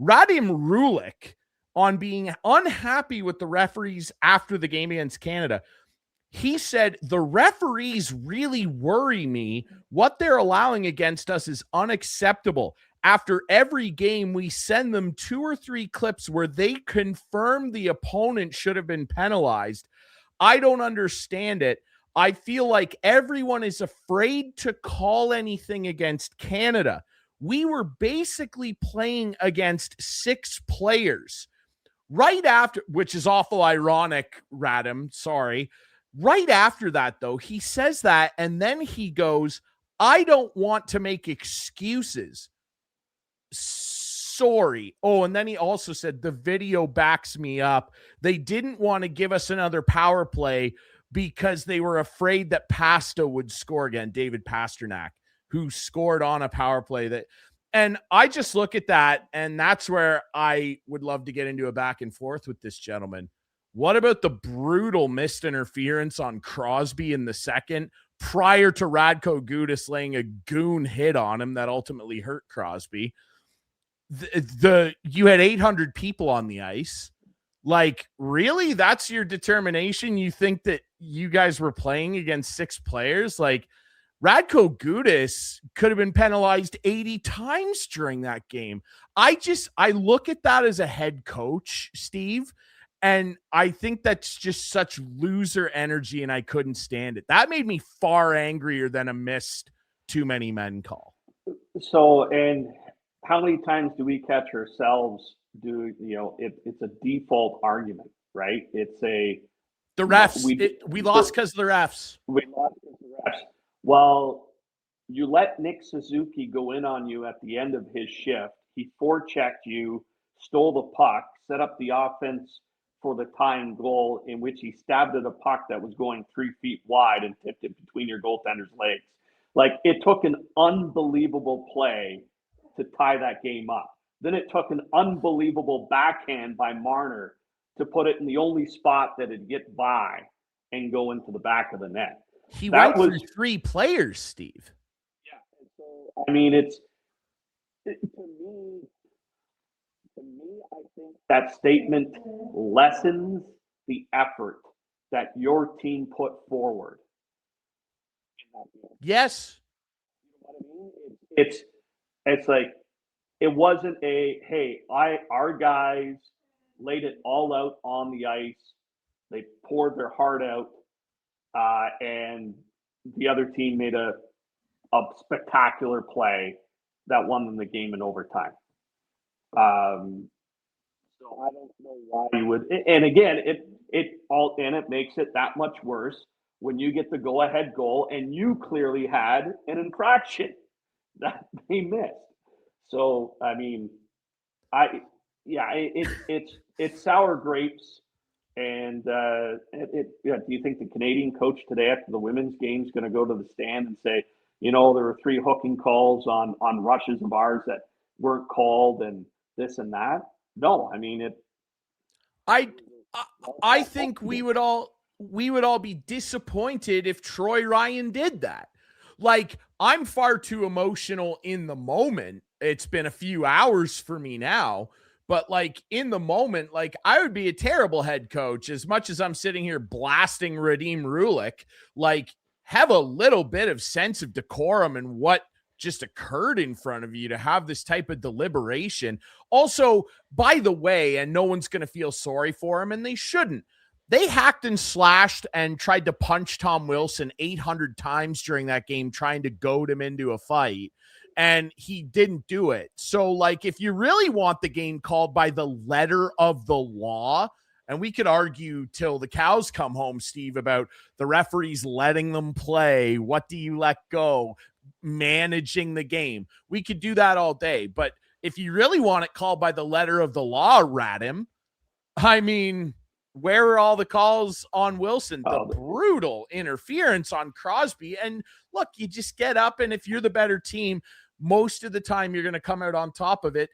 Radim Rulik, on being unhappy with the referees after the game against Canada, he said, "The referees really worry me. What they're allowing against us is unacceptable. After every game, we send them 2 or 3 clips where they confirm the opponent should have been penalized. I don't understand it. I feel like everyone is afraid to call anything against Canada. We were basically playing against 6 players. Right after, which is awful ironic, Radham, sorry. Right after that, though, he says that, and then he goes, I don't want to make excuses. Sorry. Oh, and then he also said, the video backs me up. They didn't want to give us another power play because they were afraid that Pasta would score again, David Pasternak, who scored on a power play that. And I just look at that, and that's where I would love to get into a back and forth with this gentleman. What about the brutal missed interference on Crosby in the second prior to Radko Gudas laying a goon hit on him that ultimately hurt Crosby? You had 800 people on the ice. Like, really? That's your determination? You think that you guys were playing against 6 players? Like, Radko Gudas could have been penalized 80 times during that game. I look at that as a head coach, Steve, and I think that's just such loser energy, and I couldn't stand it. That made me far angrier than a missed too many men call. So, and how many times do we catch ourselves it's a default argument, right? It's the refs. We lost because of the refs. We lost because of the refs. Well, you let Nick Suzuki go in on you at the end of his shift. He forechecked you, stole the puck, set up the offense for the tying goal, in which he stabbed at a puck that was going 3 feet wide and tipped it between your goaltender's legs. Like, it took an unbelievable play to tie that game up. Then it took an unbelievable backhand by Marner to put it in the only spot that it'd get by and go into the back of the net. He went through 3 players, Steve. Yeah. So, I mean, to me, I think that statement lessens the effort that your team put forward. Yes. You know what I mean? It's like, it wasn't our guys laid it all out on the ice. They poured their heart out, and the other team made a spectacular play that won them the game in overtime. So I don't know why you would. And again, it makes it that much worse when you get the go-ahead goal and you clearly had an infraction that they missed. So, I mean, it's sour grapes. And do you think the Canadian coach today after the women's game is going to go to the stand and say, there were 3 hooking calls on rushes of ours that weren't called and this and that? No, I mean I think we would all be disappointed if Troy Ryan did that. Like, I'm far too emotional in the moment. It's been a few hours for me now, but like in the moment, like I would be a terrible head coach as much as I'm sitting here blasting Radim Rulik. Like, have a little bit of sense of decorum and what just occurred in front of you to have this type of deliberation. Also, by the way, and no one's going to feel sorry for him, and they shouldn't. They hacked and slashed and tried to punch Tom Wilson 800 times during that game, trying to goad him into a fight, and he didn't do it. So, like, if you really want the game called by the letter of the law, and we could argue till the cows come home, Steve, about the referees letting them play, what do you let go, managing the game. We could do that all day. But if you really want it called by the letter of the law, Radim, I mean, where are all the calls on Wilson? The brutal interference on Crosby. And look, you just get up, and if you're the better team, most of the time you're going to come out on top of it,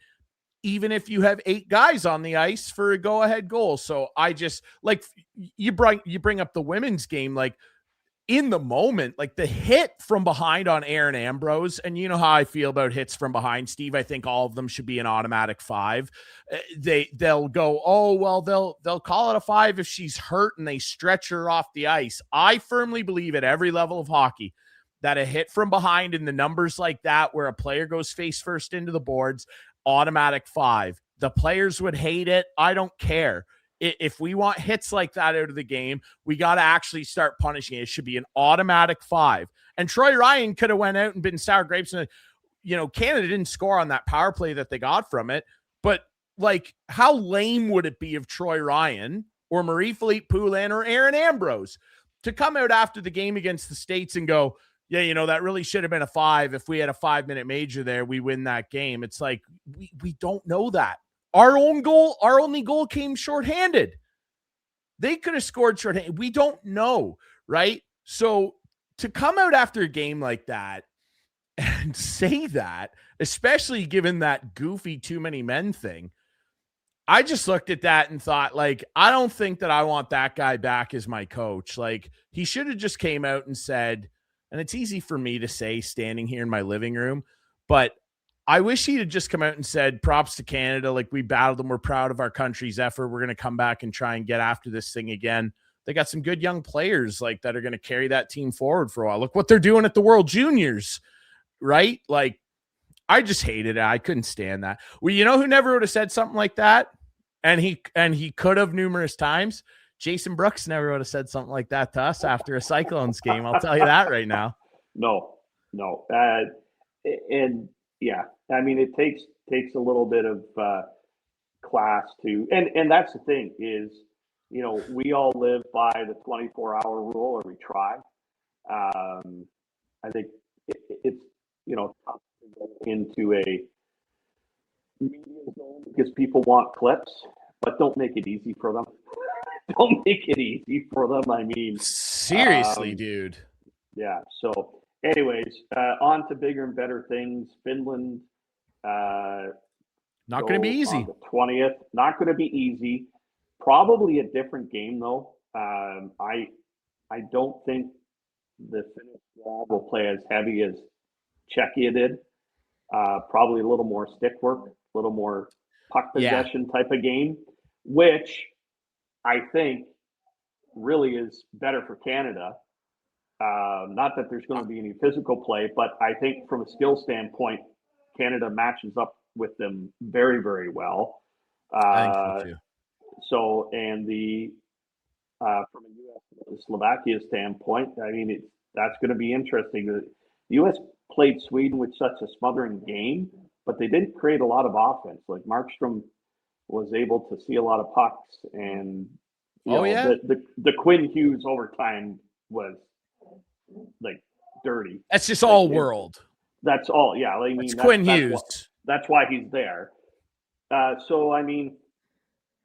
even if you have 8 guys on the ice for a go-ahead goal. So I just, like, you bring up the women's game, like, in the moment, like the hit from behind on Aaron Ambrose, and you know how I feel about hits from behind, Steve. I think all of them should be an automatic 5. They'll go, oh, well, they'll call it a 5 if she's hurt and they stretch her off the ice. I firmly believe at every level of hockey that a hit from behind in the numbers like that, where a player goes face first into the boards, automatic 5. The players would hate it. I don't care. If we want hits like that out of the game, we got to actually start punishing it. It should be an automatic 5. And Troy Ryan could have went out and been sour grapes. And, Canada didn't score on that power play that they got from it. But like, how lame would it be if Troy Ryan or Marie-Philippe Poulin or Aaron Ambrose to come out after the game against the States and go, yeah, you know, that really should have been a 5. If we had a 5-minute major there, we win that game. It's like, we don't know that. Our only goal came shorthanded. They could have scored shorthanded. We don't know, right? So to come out after a game like that and say that, especially given that goofy too many men thing, I just looked at that and thought, like, I don't think that I want that guy back as my coach. Like, he should have just came out and said, and it's easy for me to say standing here in my living room, but I wish he'd have just come out and said, props to Canada. Like, we battled them. We're proud of our country's effort. We're going to come back and try and get after this thing again. They got some good young players like that are going to carry that team forward for a while. Look what they're doing at the World Juniors, right? Like, I just hated it. I couldn't stand that. Well, you know who never would have said something like that? And he could have numerous times. Jason Brooks never would have said something like that to us after a Cyclones game. I'll tell you that right now. No. And yeah, I mean, it takes a little bit of class to, and that's the thing is, you know, we all live by the 24-hour rule, or we try. I think it's, you know, tough to go into a media zone because people want clips, but don't make it easy for them. Don't make it easy for them. I mean, seriously, dude. Yeah. So, anyways, on to bigger and better things. Finland. Not going to be easy. On the 20th. Not going to be easy. Probably a different game, though. I don't think the Finnish wall will play as heavy as Czechia did. Probably a little more stick work, a little more puck possession type of game, which I think really is better for Canada. Not that there's going to be any physical play, but I think from a skill standpoint, Canada matches up with them very, very well. I think so too. So, and the from a U.S. Slovakia standpoint, I mean, that's going to be interesting. The U.S. played Sweden with such a smothering game, but they didn't create a lot of offense. Like Markstrom was able to see a lot of pucks, and the Quinn Hughes overtime was like dirty. That's just all world. That's all. Yeah, I mean, that's Quinn Hughes. That's why he's there. So I mean,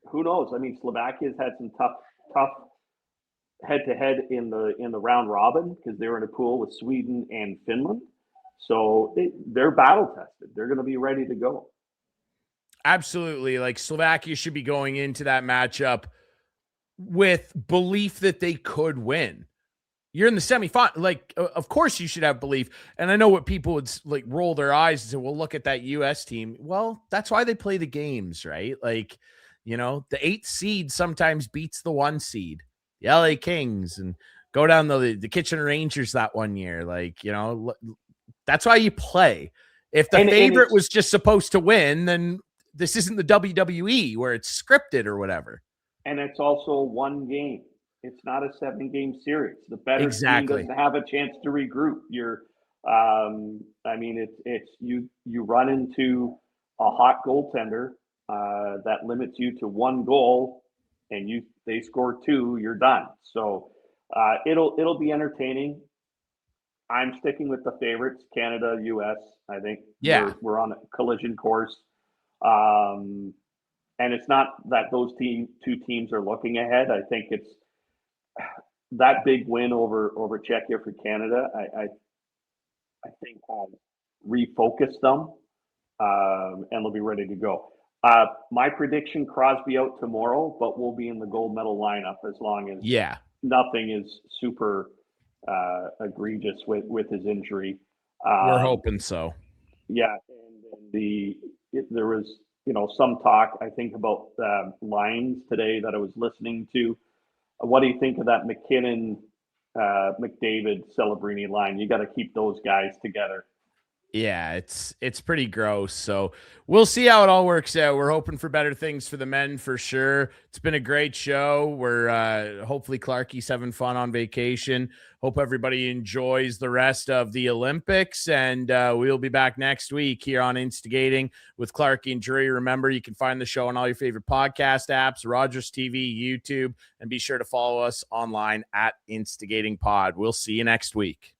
who knows? I mean, Slovakia's had some tough head-to-head in the round robin because they were in a pool with Sweden and Finland. So they're battle tested. They're going to be ready to go. Absolutely. Like, Slovakia should be going into that matchup with belief that they could win. You're in the semifinal. Like, of course you should have belief. And I know what people would like roll their eyes and say, well, look at that U.S. team. Well, that's why they play the games, right? Like, you know, the 8th seed sometimes beats the 1 seed, the LA Kings, and go down the Kitchener Rangers that one year. Like, you know, that's why you play. If the favorite was just supposed to win, then this isn't the WWE where it's scripted or whatever. And it's also one game. It's not a 7-game series. The better team doesn't have a chance to regroup. I mean, it's you run into a hot goaltender that limits you to 1 goal, and they score 2, you're done. So it'll be entertaining. I'm sticking with the favorites, Canada, U.S. I think we're on a collision course. And it's not that those two teams are looking ahead. I think it's that big win over Czechia for Canada. I think has refocused them, and they'll be ready to go. My prediction: Crosby out tomorrow, but we'll be in the gold medal lineup as long as nothing is super egregious with his injury. We're hoping so. Yeah, and there was some talk, I think, about lines today that I was listening to. What do you think of that McKinnon, McDavid, Celebrini line? You got to keep those guys together. Yeah, it's pretty gross. So we'll see how it all works out. We're hoping for better things for the men for sure. It's been a great show. We're hopefully Clarkie's having fun on vacation. Hope everybody enjoys the rest of the Olympics, and we'll be back next week here on Instigating with Clarkie and Drury. Remember, you can find the show on all your favorite podcast apps, Rogers TV, YouTube, and be sure to follow us online at Instigating Pod. We'll see you next week.